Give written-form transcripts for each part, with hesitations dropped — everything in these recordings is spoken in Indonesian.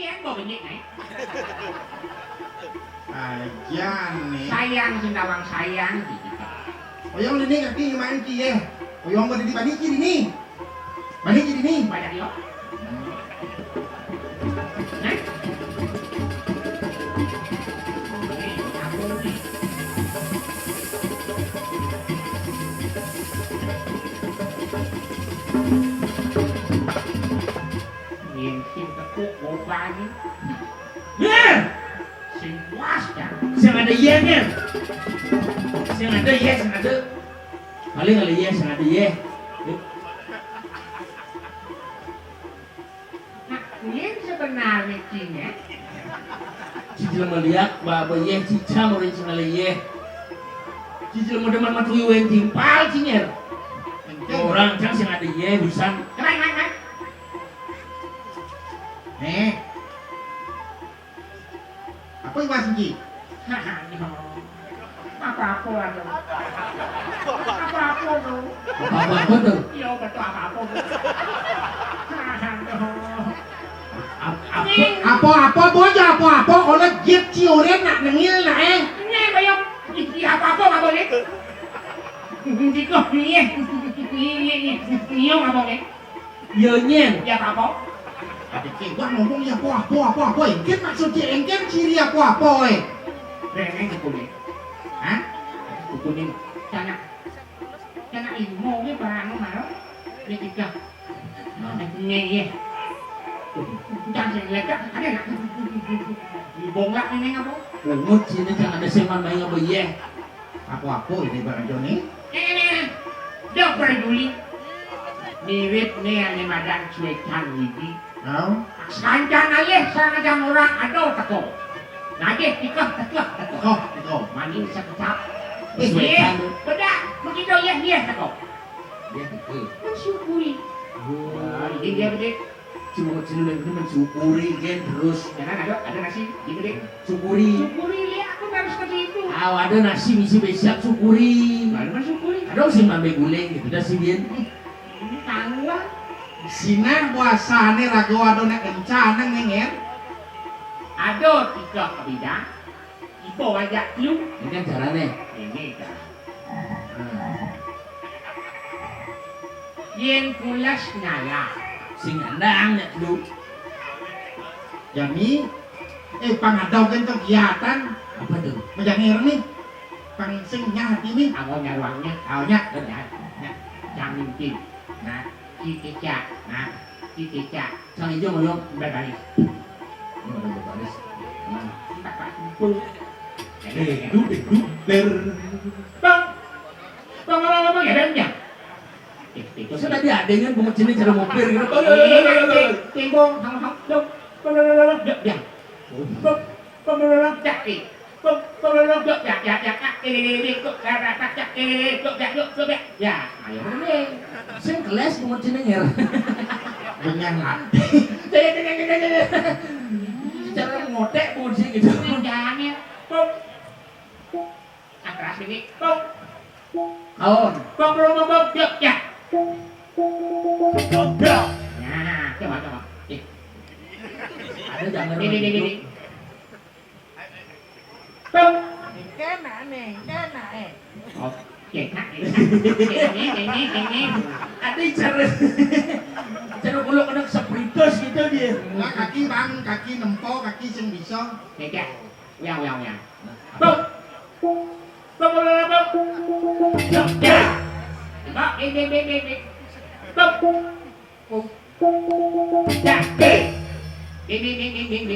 Yang bawa banyak nih. Ayan nih. Sayang sindawang sayang. Oyong ini kaki main kie. Oyong berada di baniki ini. Baniki ini. Banyak yo. Nhìn phim các quốc bộ ba nhé. Yeah! Xinh quá chả. Yang ada ye nya. Yang ada ye, yang ada. Paling ada ye, yang ada ye. Nah, ini sebenarnya cinya. Cicil melihat bahwa ye cicang orang yang ada ye. Cicil mudah matu wen timpal cinyer. Orang kan yang ada ye bisa. Keren. Nih. Apa yang masih Ki? Apa-apa aduh. Apa-apa tuh. Apa-apa tuh? Iya betul apa-apa tuh. Apa-apa bocah apa-apa kalau giết chiều đến nặng như này. Nghe bây giờ apa-apa nggak boleh. Jika nhiều nggak boleh. Ye nya. Ya apa-apa. Ada kewan ngomong ya apa-apa. Engket maksudnya engket ciri apa-apa. Reneng kukunin. Hah? Kukunin. Jangan ilmu cái bà nó mà đó. Đi kìa. Nghe nghe. Jangan lekat ada nak. Dibongkar ini ngapa? Umut sini jangan ada seman main apa ye. Apa-apa ini Bang Joni. Dia peduli. Mirip nih ane madan cuekan ini. Nào. Sanjang aja sanjang orang ada teko. Lagi tikah. Teko. Mani sekejap. Cuekan. Bedak begitu ya dia teko. Dia itu. Mensyukuri. Wah, ini dia bedek. Cuma kecil itu mensyukuri kan terus. Jangan ada nasi, gitu deh. Syukuri. Syukuri lihat aku harus seperti itu. Ada nasi misi besok syukuri. Baru mah syukuri. Ada sih mambe guling gitu dah sih dia. Ini tanggung. Sinar puasa nih ragu ado nak kencan neng nger. Ada tiga kabida. Ibu wajak lu. Ini kan caranya. Ini dah. Yen kulas nyala. Sing andang ya lu. Jadi pangadaw kan kegiatan Apa tuh? menjangir nih. Pang sing nyati nih. Awalnya ruangnya. Awalnya. Jangan mimpi. Nah. Cicak, Sang hijau mau dong. berbaris. Ini ada berbaris. Tak kumpul. Duduk ber. Bang, ya dah. Itu Sudah dia dengan bunga sini cara mobil gitu. Timbong, hang, dong. Ya. Ya, ayo deh. Saya kelas bunga sini nger. Dengan lah. Cara ngotek bunga sini gitu. Jangan ya. Keras ini. Kawan. Ya. Nah, coba. Ada jangan. Ini. Kena Oh, ini. Ada cara kalau kena sepritos gitu dia. Nah, kaki bang, kaki nempo, kaki sing bisa. Kek. Yang. Ya. Ini.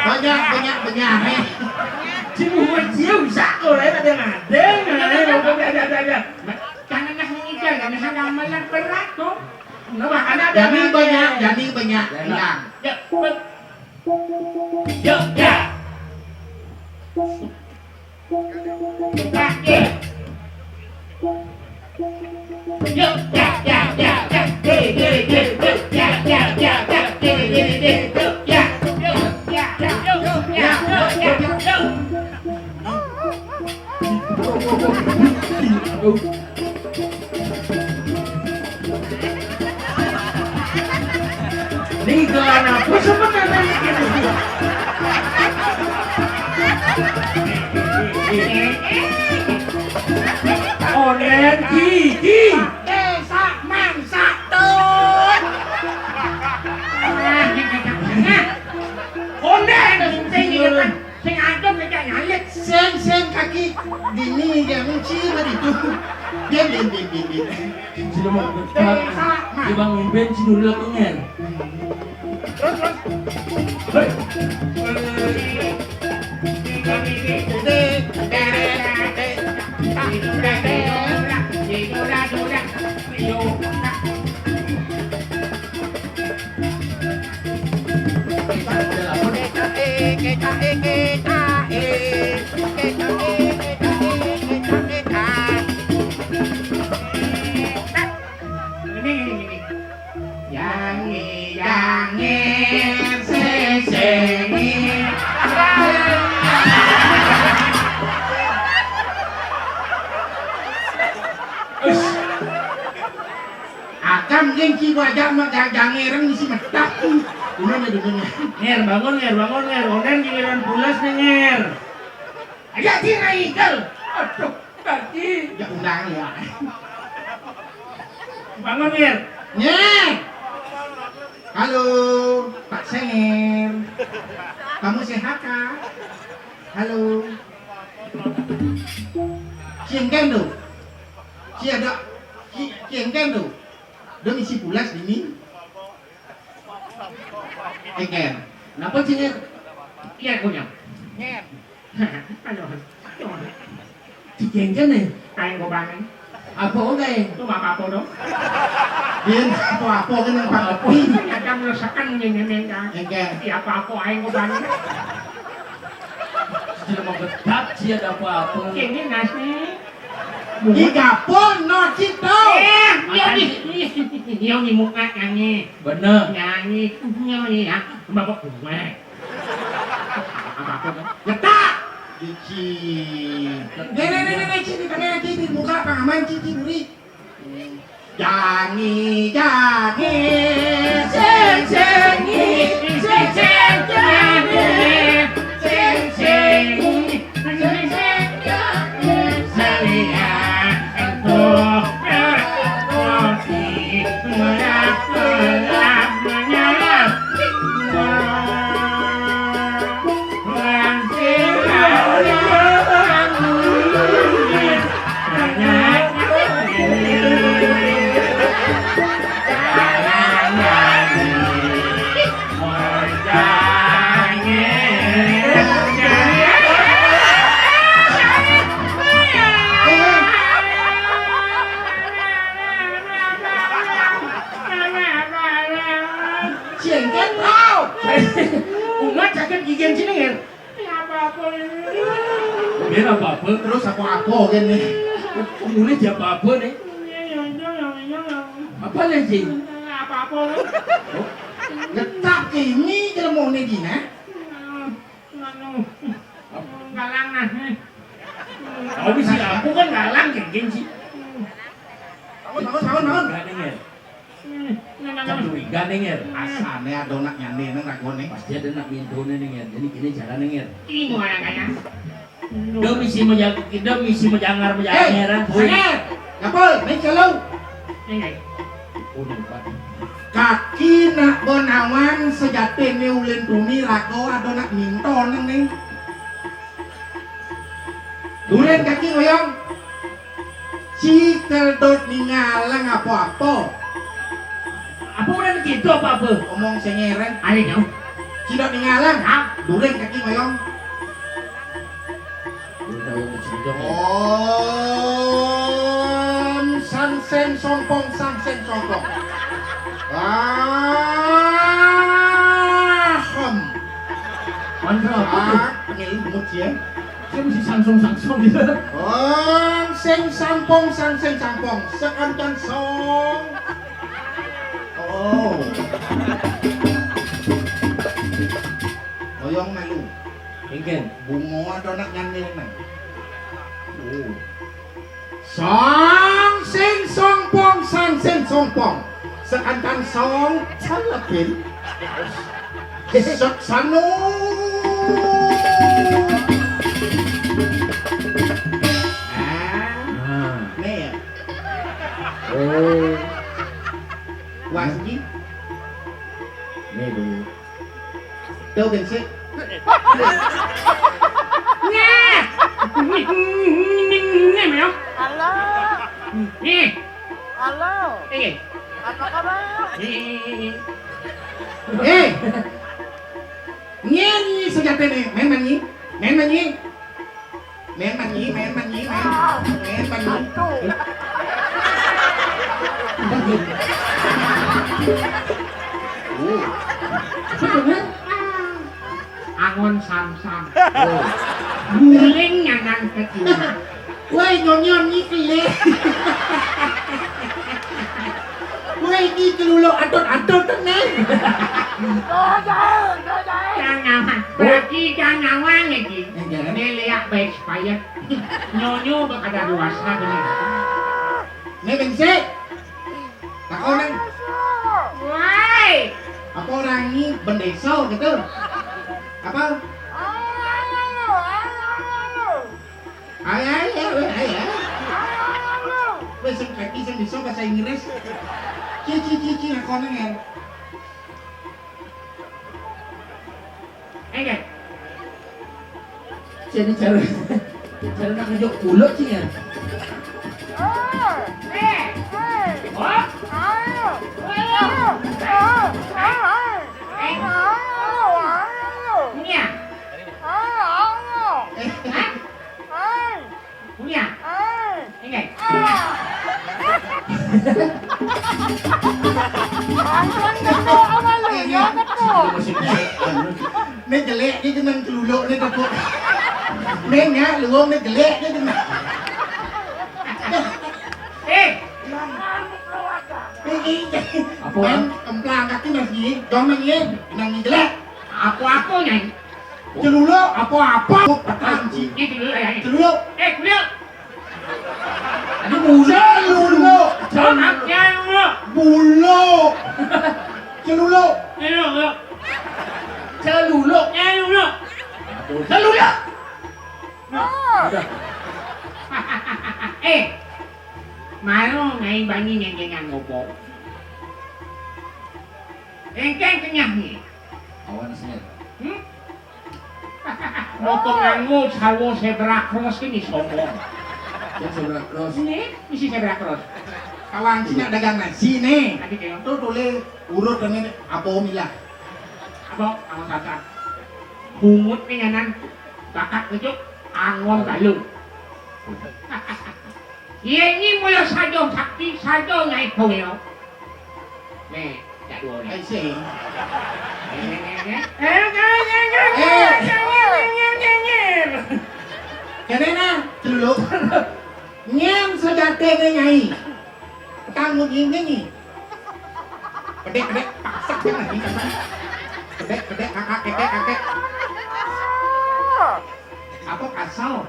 Banyak. Cuma chiếu sako đấy là dia ngade. Jangan nak mengikat, jangan malam berat tuh. Jadi banyak. Hilang. Ya. Nih gelan apa sebenarnya ini? Onen gigi. Desa mangsa tuh. Onen sing kan sing adem nek nyalik. Sen kaki dini yang menciri itu. Dia. Sudah mau dekat. Dia bangun bensin dulu lakukan. Terus. Hei. Akam yang wajah mak jangan ngereng isi metak. Udah nih dengannya. Nger, bangun nger. Onen giliran pulas nih nger. Ayo tirai kel. Aduh, tadi. Ya undang ya. Bangun nger. Halo, Pak Senger. Kamu sehat kah? Halo. Cieng kendo. Ciada. Cieng kendo. Demi si pulas dini. Eken. Kenapa sih nger? Iya punya. Ngen. Aduh. Cikengkan nih. Kain gua bangin. Apa oke? Itu apa dong? Din apa kan yang Pak Api. Ada merasakan nyenyen kan. Eken. Iya apa aing gua bangin. Sudah mau ketat sih ada apa-apa. Ini nasi. Ika pun no cito. Iya nih muka nyanyi. Bener. Nyanyi ya. Bapak gue. Apa kan? Letak. Cici. Nih, cici kamera cici muka pengaman cici beri. Jangi, Umat sakit gigi sini kan? Apa Biar apa-apa. terus apa kan nih? Nulis apa-apa nih. Apa lagi? Apa Letak ini jelmo nih gina. galang nah. Kau bisa aku kan galang kayak sih. Bangun. Gak denger. Candui, gak denger. Asalnya adonak nyande nang ragone. Pasti ada nak mintone denger. Jadi kini cara denger. Ini mau yang kaya. Dia misi menjangar heran. Senger. Kapol, main kalau. Ini. Udah Pak. Kaki nak bonawan sejati ni ulin bumi rago adonak minton nang nih. Duren kaki ngoyong. Cikel dot ningalang apa-apa. Apa udah gitu apa-apa? Omong sengeren. Ada jauh. Cidok ningalang. Duren kaki ngoyong. Udah yang cerita. Om sansen sompong. Om. Mantra apa tuh? Pengen lumut ya. Saya mesti sangsong gitu. Om seng sampong. Sekancan song. Oh. Oyong melu. Ingin. Bungo adonak nyandil nang. Oh. Song sing sompong สร้างเส้นทรงป่องสักอันกันสองชั้นละเป็นสักสนุแม่ว่าสิ ไม่ดู เต้าเป็นซิ nghe nghe mày không Halo, nghe halo, nghe apa kabar? Nghe như sao giặt đây nè, mẹ mình nhí, mẹ mình nhí, mẹ mình nhí, mẹ mình nhí, mẹ mình nhí. angon sam sam guling nyangan kecil Quay nhon nhí cái lệ. Quay đi cái lulu atot tất nè. jangan berarti jangan wangi ji ini lihat baik supaya nyonyo ada luasa bener Mẹ mình xế. Các con đây, woi apa orang ini benda sau gitu. Apa? Ay. Wes kaki sing bisa bahasa Inggris. Ci kon nghe. enggak Jadi cara nak ngejok ulo sih ya. punya punya enggak Nên cái lệ đi cho nên lù lộ lên tập nên nhá lù ông nên cái lệ đi cho nên em pelang kaki masih dong lagi nang jelek apa nya celulu apa petang sih itu dulu ya celulu kuliah ini muda lulu anaknya dulu bulu celulu dulu Celulu. dulu Celulu. malu ngai bani yang jangan ngobok engkang kenyang nih Awan sini. motonganmu sawo zebra cross ini sombong Yang sebelah cross. ini isi zebra cross kawan sini dagang nasi nih tadi kayak tuh tulis urut dengan apa milah apa angon sasan bungut penyanan bakat kejuk angon balung iya ini mulai sajo sakti sajo ngai koyo nih tak dua nih ai sih cái đấy nè celulu nhem sejate ngay càng một nhìn cái gì kedek paksa kan lagi kan kedek kakek apa kasau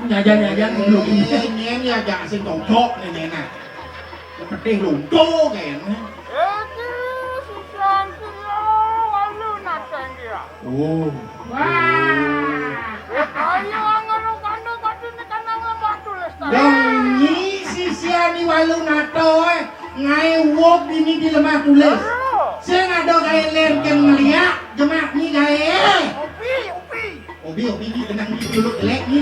Nyajan dulu. nhem ya jangan sing tongkok ini nè kedek lunto kayaknya oh dan ni sisia ni walu nato ngai wok ini di lemah tulis saya ada gaya ler yang melihat jemaah ni gaya obi ni tenang ni dulu elek ni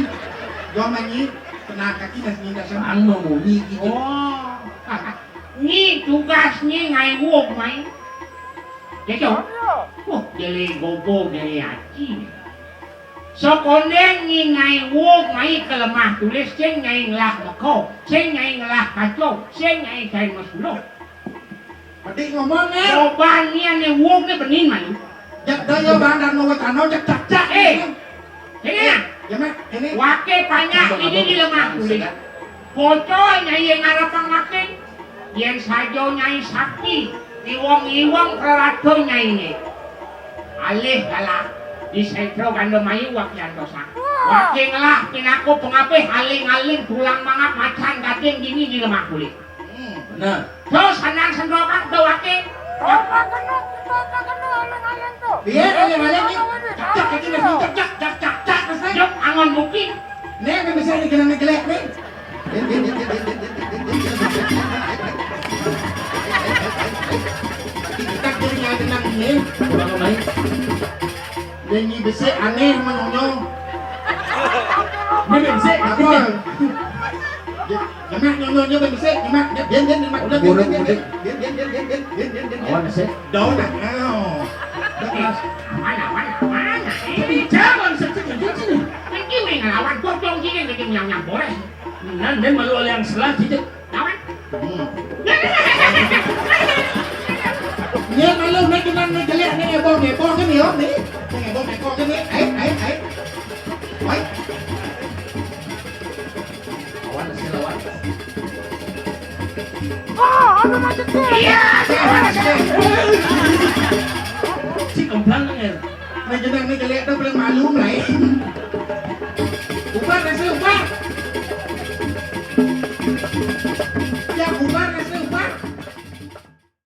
joman ni kena kaki dan ni dah sama Ang mamuni gitu. oh ini tugasnya ngai wok mai ya cok oh jadi gobo jadi aci Sokoneng ni ngai wok ngai kelemah tulis sen ngai ngelah meko sen ngai ngelah kacau sen ngai kain masulo adik ngomong eh jawabannya ni wok ni benin mai jak daya bandar no tano jak cak ini ya mak ini wake banyak ini di lemah tulis foto nyai yang ngarapang makin yang sajo nyai sakti iwang kerato nyai ni alih galak di sentro gando mayu wakian dosa Waking lah, aku pengape haling-haling tulang mangap macan gading gini di lemak kulit. Benar. Terus senang sendokan tuh wake. Biar aling-aling ni. Cak lagi nasi cak. Jok angon bukit. Nek ni bisa dikenal ni gelek ni. Kita kira tenang ni. Kurang baik. Dan ni besar aneh menonyong. Ini bensek. Apa? Jemak nyonyo besar, jemak dia jemak dia. Awan sih. Daun ah. Mana? Jadi jangan secerah sini. Kan kiwi ngelawan pocong gini bikin nyam boleh. Nanti malu oleh yang salah tidak. Lawan. Nghe nói luôn mấy cái năm cái lẹ này bom cái gì không đấy cái bom này con cái đấy ấy Awan sih lawan. Iya. Si kemplang nggak? mấy cái năm cái lẹ đâu lên mà lúm lại